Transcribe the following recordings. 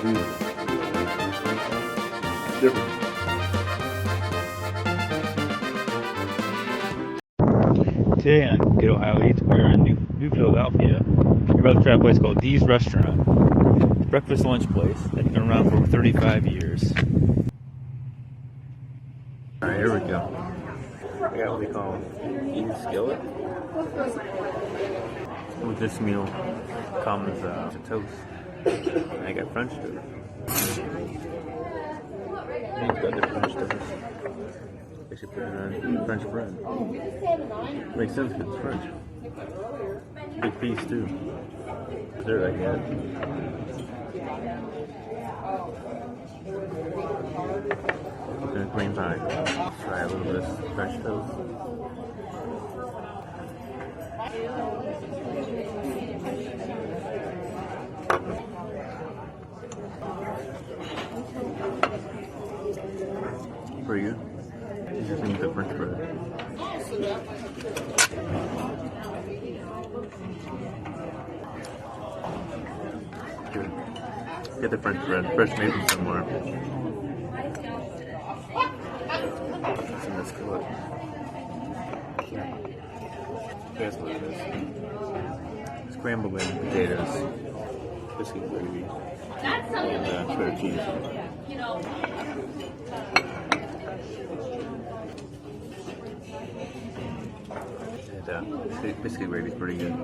Different. Today on Get Ohio Eats, we're in New Philadelphia. We're about to try a place called Dee's Restaurant. It's a breakfast lunch place that's been around for over 35 years. Alright, here we go. I got what we call Edith Skillet. With this meal comes a toast. And I got French toast. It's got the French toast. They should put it on French bread. Makes sense because it's French. Big piece too. Dessert I got. And cream pie. Try a little bit of French toast. Pretty good. Just need the French bread. Good. Get the French bread. Fresh made from somewhere. It's in the skillet. That's what it is. Scrambled egg potatoes, biscuit gravy, and shredded cheese. And biscuit gravy is pretty good.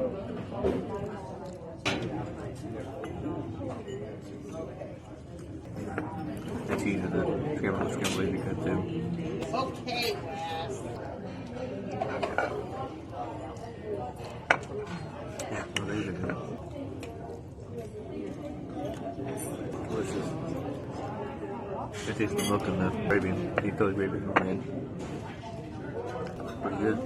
The cheese and the scrambled egg is good too. Okay, Wes. Yeah, well, these are good. Delicious. I taste the milk and the gravy. The Philly gravy in the end. Pretty good.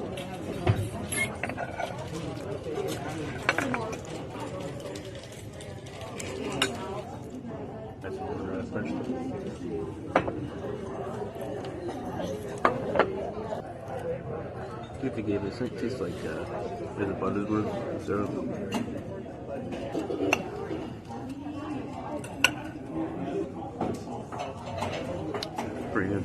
That's a little bit of French toast. If they gave this, it tastes like the Buttersworth syrup. Pretty good.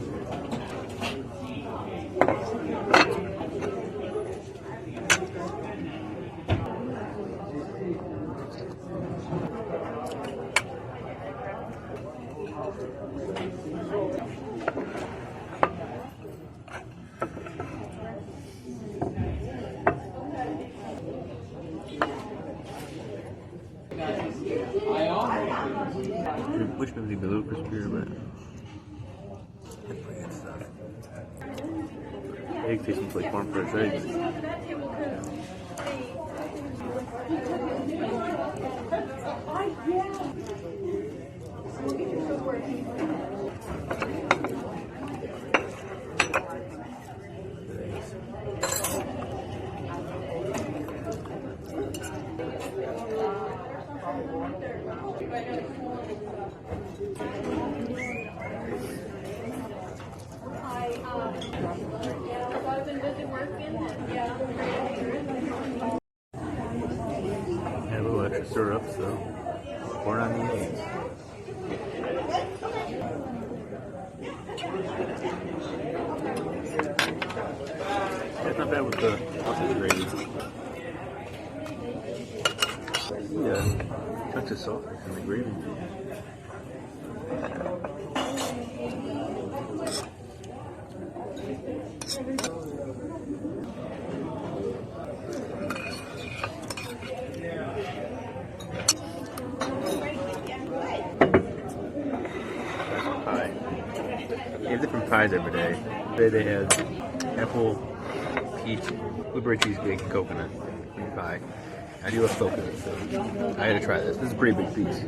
Which maybe be a little crispier, but it's pretty good stuff. Egg tastes like farm fresh eggs. Add a little extra syrup, so pour it on the eggs. That's not bad with the sausage gravy. Yeah, touch of sausage in the gravy. They have different pies every day. Today they had apple, peach, blueberry cheesecake, and coconut cream pie. I do love coconut, so I had to try this. This is a pretty big piece.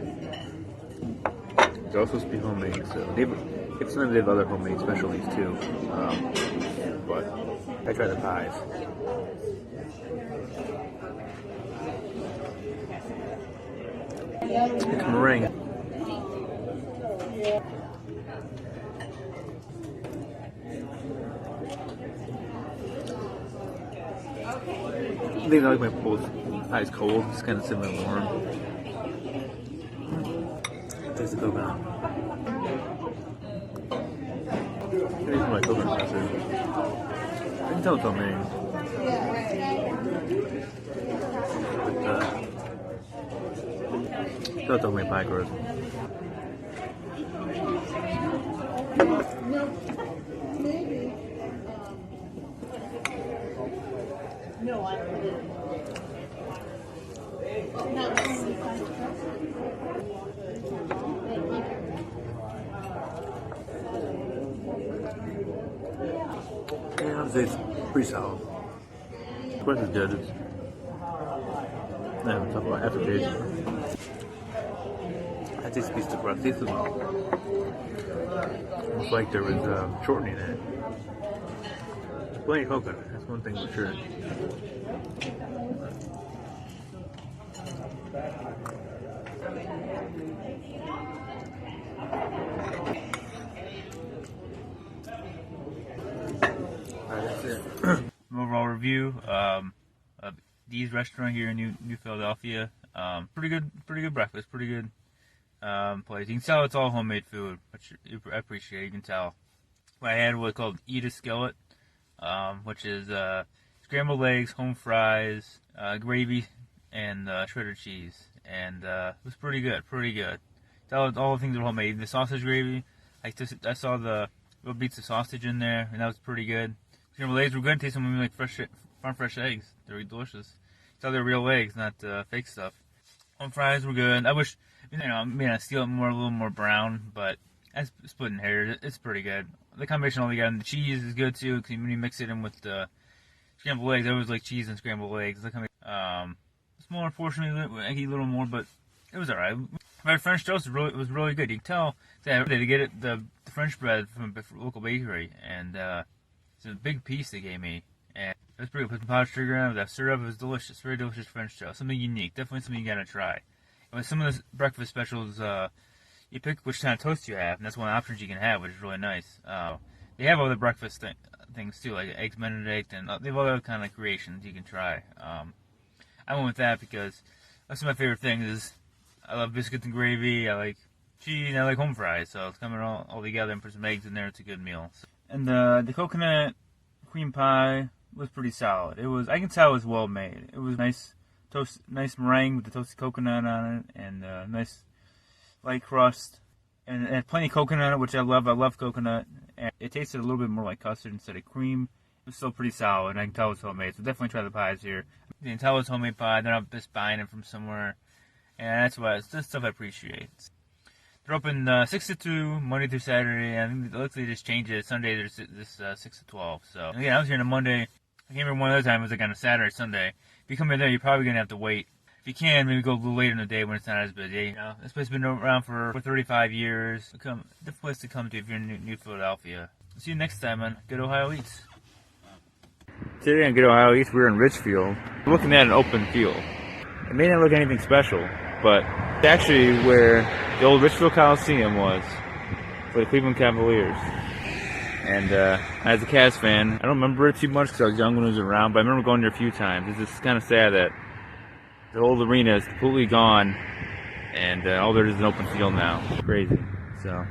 It's also supposed to be homemade, so it's sometimes they have other homemade specialties too. But I tried the pies. It's meringue. I think I like my both pies cold. It's kind of similar warm. Taste the coconut. Here's my coconut mustard. I can tell it's homemade. Tell it's homemade pie crust. No, I didn't. Yeah, I would say it's pretty solid. Of course, it's good. It's, I haven't talked about aftertaste. I taste a piece of crust. It's almost like there was shortening in it. There's plenty of coconut. That's one thing for sure. That's it. Overall review of Dee's restaurant here in New Philadelphia. Pretty good breakfast. Pretty good place. You can tell it's all homemade food, which I appreciate. You can tell. What I had was called Edith Skillet, which is scrambled eggs, home fries, gravy, and shredded cheese, and it was pretty good. Pretty good. All the things are homemade. The sausage gravy, I saw the little bits of sausage in there, and that was pretty good. Scrambled eggs were good. Tasted something like farm fresh eggs. They were delicious. So they're real eggs, not fake stuff. Home fries were good. I wish, I steal it more, a little more brown, but that's splitting hairs. It's pretty good. The combination altogether, and the cheese is good too. Cause when you mix it in with the scrambled eggs, I always like cheese and scrambled eggs. Smaller portion, I eat a little more, but it was alright. My French toast was really good. You can tell they get it the French bread from a local bakery, and it's a big piece they gave me, and it was pretty good. Put some powdered sugar in it, that syrup. It was delicious, very delicious French toast. Something unique, definitely something you gotta try. And with some of the breakfast specials, you pick which kind of toast you have, and that's one of the options you can have, which is really nice. They have other breakfast things too, like eggs Benedict, and they have other kind of creations you can try. I went with that because that's my favorite thing. Is I love biscuits and gravy. I like cheese. And I like home fries. So it's coming all together and put some eggs in there. It's a good meal. And the coconut cream pie was pretty solid. I can tell it was well made. It was nice meringue with the toasted coconut on it, and nice light crust, and it had plenty of coconut in it, which I love. I love coconut, and it tasted a little bit more like custard instead of cream. It was still pretty solid, and I can tell it's homemade. So definitely try the pies here. You can tell it's homemade pie. They're not just buying it from somewhere, and that's stuff I appreciate. They're open 6 to 2 Monday through Saturday. I think they just changed it. Sunday there's this 6 to 12. So again, I was here on a Monday. I came here one other time. It was like on a Saturday, Sunday. If you come in there, you're probably gonna have to wait. If you can, maybe go a little later in the day when it's not as busy. This place has been around for 35 years. The place to come to if you're in New Philadelphia. See you next time on Good Ohio Eats. Today on Good Ohio Eats, we're in Richfield. We're looking at an open field. It may not look anything special, but it's actually where the old Richfield Coliseum was for the Cleveland Cavaliers. And as a Cavs fan, I don't remember it too much because I was young when it was around, but I remember going there a few times. It's just kind of sad that the old arena is completely gone, and all there is an open field now. It's crazy. So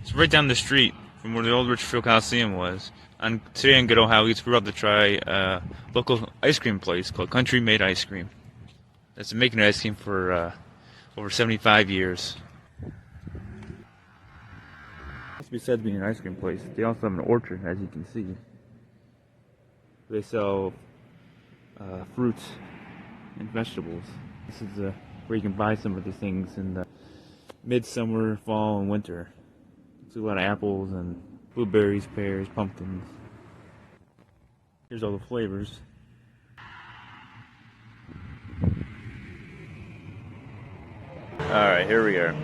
it's right down the street from where the old Richfield Coliseum was. Today on Good Ohio Eats, we're about to try a local ice cream place called Country Maid Ice Cream. That's been making ice cream for over 75 years. Besides being an ice cream place, they also have an orchard, as you can see. They sell fruits and vegetables. This is where you can buy some of these things in the midsummer, fall, and winter. There's a lot of apples and blueberries, pears, pumpkins. Here's all the flavors. Alright, here we are.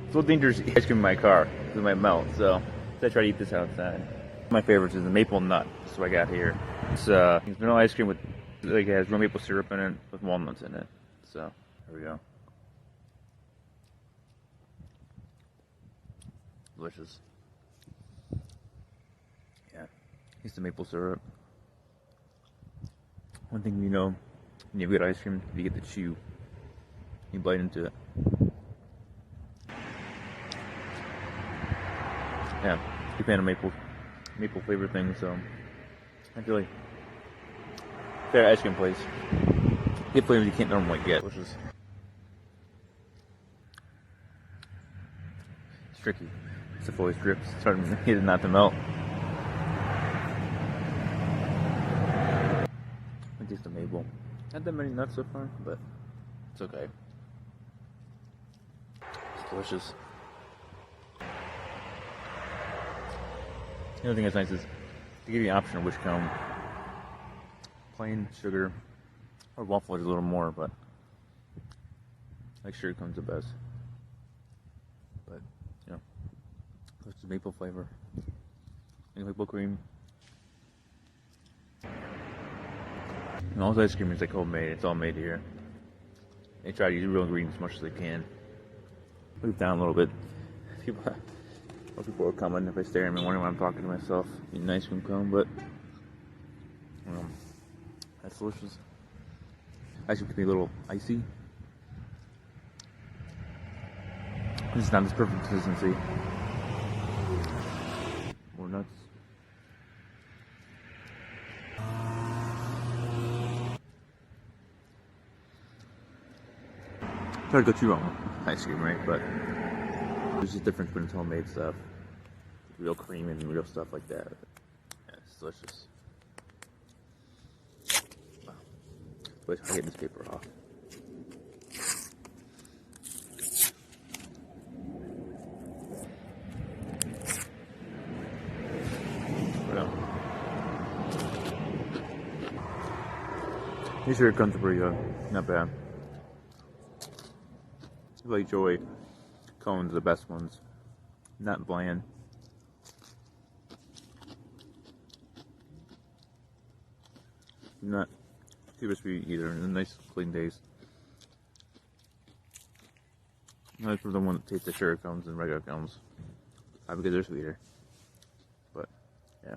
It's a little dangerous to eat ice cream in my car because it might melt, so I try to eat this outside. One of my favorites is the maple nut. That's what I got here. It's vanilla ice cream with, like, it has real maple syrup in it with walnuts in it. So, here we go. Delicious. Yeah, here's the maple syrup. One thing you know, when you have good ice cream, you get to chew. You bite into it. yeah, big fan of maple flavor things. So I feel like fair ice cream place. Get flavors you can't normally get, which is it's tricky. Stuff always drips. It's hard to get it not to melt. I taste the maple. Not that many nuts so far, but it's okay. It's delicious. The other thing that's nice is they give you an option of which cone. Plain sugar or waffle is a little more, but I like sugar cone's the best. But you know, it's the maple flavor and maple cream. And all the ice cream is like homemade. It's all made here. They try to use real ingredients as much as they can. Move down a little bit. People are coming if I stare at me, wondering why I'm talking to myself. Eating an ice cream cone, but that's delicious. Ice cream can be a little icy. This is not this perfect consistency. More nuts. It's hard to go too wrong with ice cream, right? But there's a difference between homemade stuff, real cream and real stuff like that. Yeah, it's delicious. Wow. Wait, I get this paper off. These sugar cones are pretty good, not bad. I feel like Joy cones are the best ones, not bland. Not too sweet either, and a nice clean taste. I prefer the one that tastes the sugar cones and regular cones, because they're sweeter. But yeah,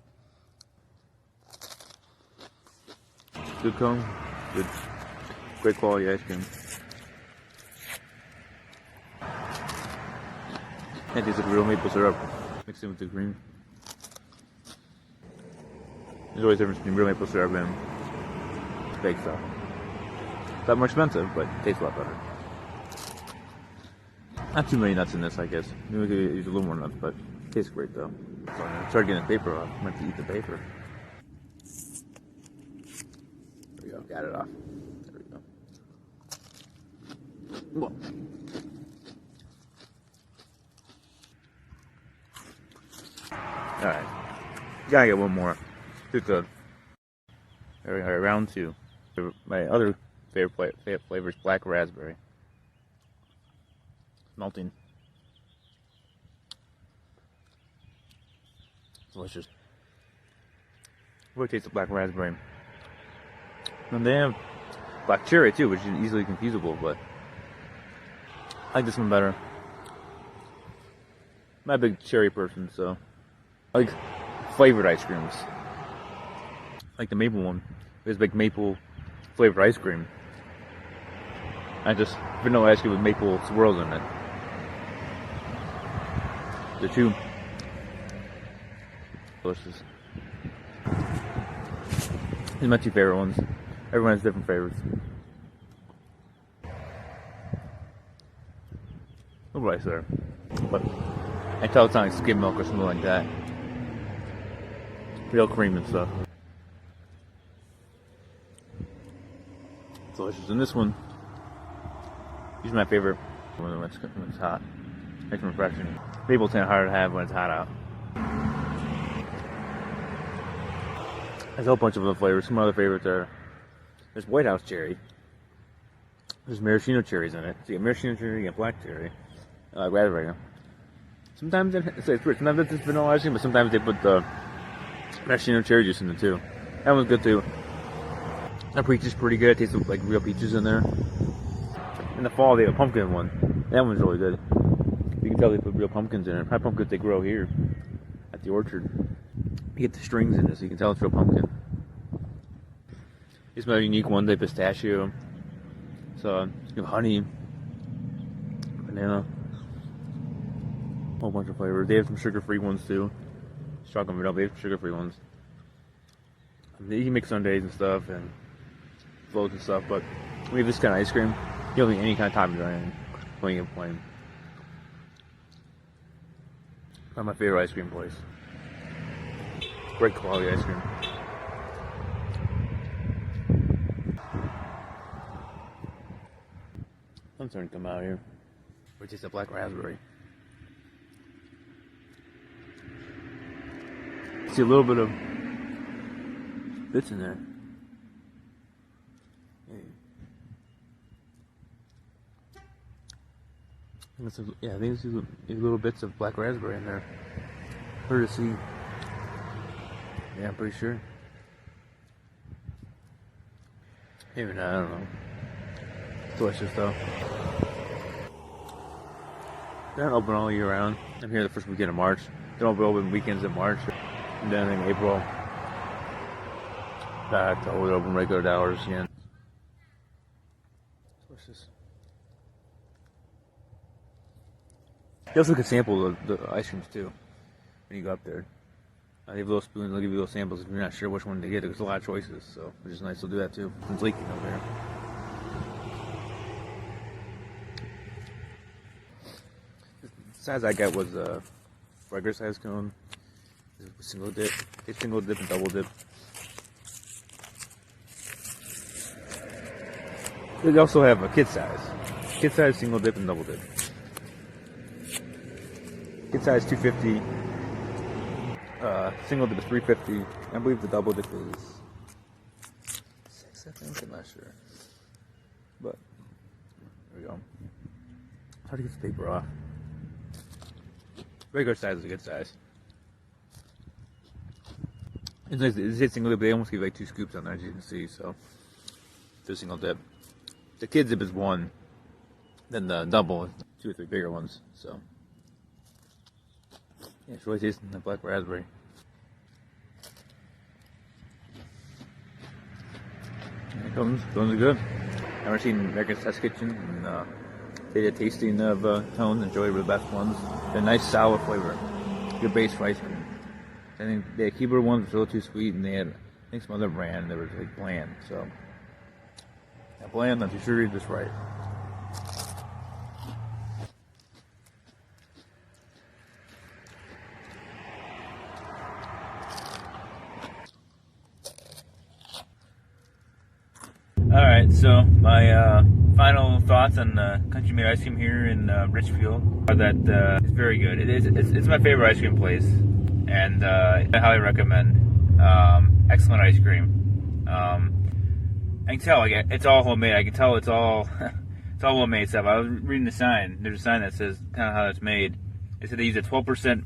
good cone, good, great quality ice cream. It tastes like real maple syrup mixed in with the cream. There's always a difference between real maple syrup and fake stuff. It's not more expensive, but it tastes a lot better. Not too many nuts in this, I guess. Maybe we could use a little more nuts, but it tastes great though. So I started getting the paper off. I might have to eat the paper. There we go. Got it off. There we go. Whoa. Alright, gotta get one more. Too good. Alright, round two. My other favorite flavor is black raspberry. Melting. Delicious. Really taste the black raspberry. And they have black cherry too, which is easily confusable, but I like this one better. I'm not a big cherry person, so I like flavored ice creams. Like the maple one. There's like maple flavored ice cream. I just vanilla ice cream with maple swirls in it. The two delicious. These are my two favorite ones. Everyone has different favorites. A little ice there, but I tell it's not like skim milk or something like that. Real cream and stuff. Delicious. And this one, these are my favorite when it's hot. Makes them refreshing. Maple's kind of hard to have when it's hot out. There's a whole bunch of other flavors. Some other favorites are there's White House cherry. There's maraschino cherries in it. So you get maraschino cherry, you get black cherry. I like raspberry. Sometimes it's weird. Sometimes it's just vanilla ice cream, but sometimes they put the maraschino cherry juice in it too. That one's good too. That peach is pretty good. It tastes like real peaches in there. In the fall, they have a pumpkin one. That one's really good. You can tell they put real pumpkins in it. Probably pumpkins they grow here at the orchard. You get the strings in it, so you can tell it's real pumpkin. It's my unique one. They have pistachio. So you have honey, banana. A whole bunch of flavors. They have some sugar-free ones too. Chocolate vanilla. They have some sugar-free ones. You can make sundaes and stuff and floats and stuff, but we have this kind of ice cream. You don't need any kind of toppings or anything. Plain and plain. That's my favorite ice cream place. Great quality ice cream. I'm starting to come out here. We taste the black raspberry. See a little bit of bits in there. Yeah, I think there's little bits of black raspberry in there. Hard to see. Yeah, I'm pretty sure. Maybe not, I don't know. It's delicious though. They're not open all year round. I'm here the first weekend of March. They're open weekends in March. And then in April, back to open regular hours again. Delicious. You also can sample the ice creams too when you go up there. They have little spoons, they'll give you little samples if you're not sure which one to get. There's a lot of choices, so which is nice. They'll do that too. It's leaking over here. The size I got was a regular size cone. Single dip. It's single dip and double dip. They also have a kid size. Kid size, single dip, and double dip. Kid size 250. Single dip is 350. I believe the double dip is 6, I think. I'm not sure. But there we go. It's hard to get the paper off. Regular size is a good size. It's nice. It's single dip. They almost give like 2 scoops on there, as you can see. So, it's a single dip. The kid dip is 1. Then the double is 2 or 3 bigger ones. So, yeah, it's really tasting the black raspberry. Cones are good. I've never seen America's Test Kitchen. And, they did a tasting of cones. Enjoy the best ones. They're nice, sour flavor. Good base for ice cream. I think the keyboard ones were a little too sweet, and they had, I think, some other brand that was like bland. So, yeah, bland, not too sure you did this right. Alright, so my final thoughts on Country Made ice cream here in Richfield are that it's very good. It's my favorite ice cream place. And I highly recommend. Excellent ice cream. I can tell, like, it's all homemade. I can tell it's all homemade stuff. I was reading the sign. There's a sign that says kind of how it's made. They said they use a 12%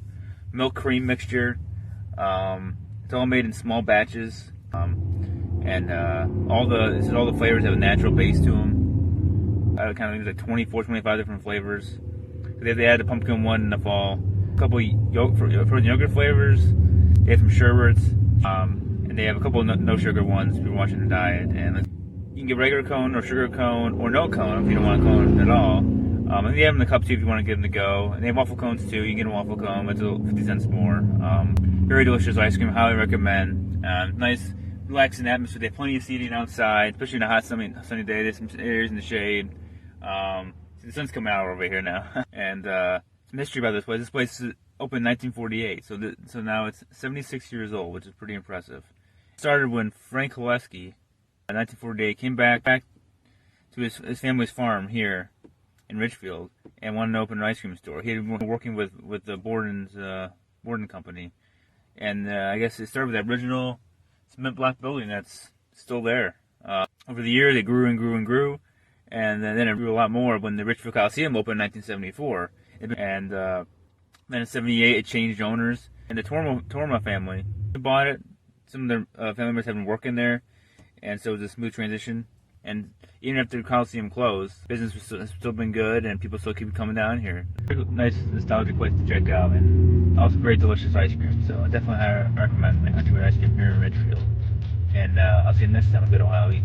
milk cream mixture. It's all made in small batches. And all the flavors have a natural base to them. I kind of use like 24, 25 different flavors. They had the pumpkin one in the fall. Couple frozen yogurt flavors. They have some sherbets, and they have a couple no sugar ones if you're watching the diet. And you can get regular cone or sugar cone or no cone if you don't want a cone at all. And they have them in the cup too if you want to give them to go. And they have waffle cones too. You can get a waffle cone, it's 50 cents more. Very delicious ice cream. Highly recommend. Nice, relaxing atmosphere. They have plenty of seating outside, especially in a hot sunny day. There's some areas in the shade. The sun's coming out over here now, and. Some history about this place. This place is opened in 1948, so now it's 76 years old, which is pretty impressive. It started when Frank Koleski, in 1948, came back to his family's farm here in Richfield and wanted to open an ice cream store. He had been working with the Borden company, and I guess it started with that original cement block building that's still there. Over the years, it grew and grew and grew, and then it grew a lot more when the Richfield Coliseum opened in 1974. And then in 78, it changed owners. And the Torma family bought it. Some of their family members have been working there. And so it was a smooth transition. And even after the Coliseum closed, business has still been good, and people still keep coming down here. Nice, nostalgic place to check out. And also very delicious ice cream. So I definitely recommend the Country Made ice cream here in Richfield. And I'll see you next time. A good Ohio Eat.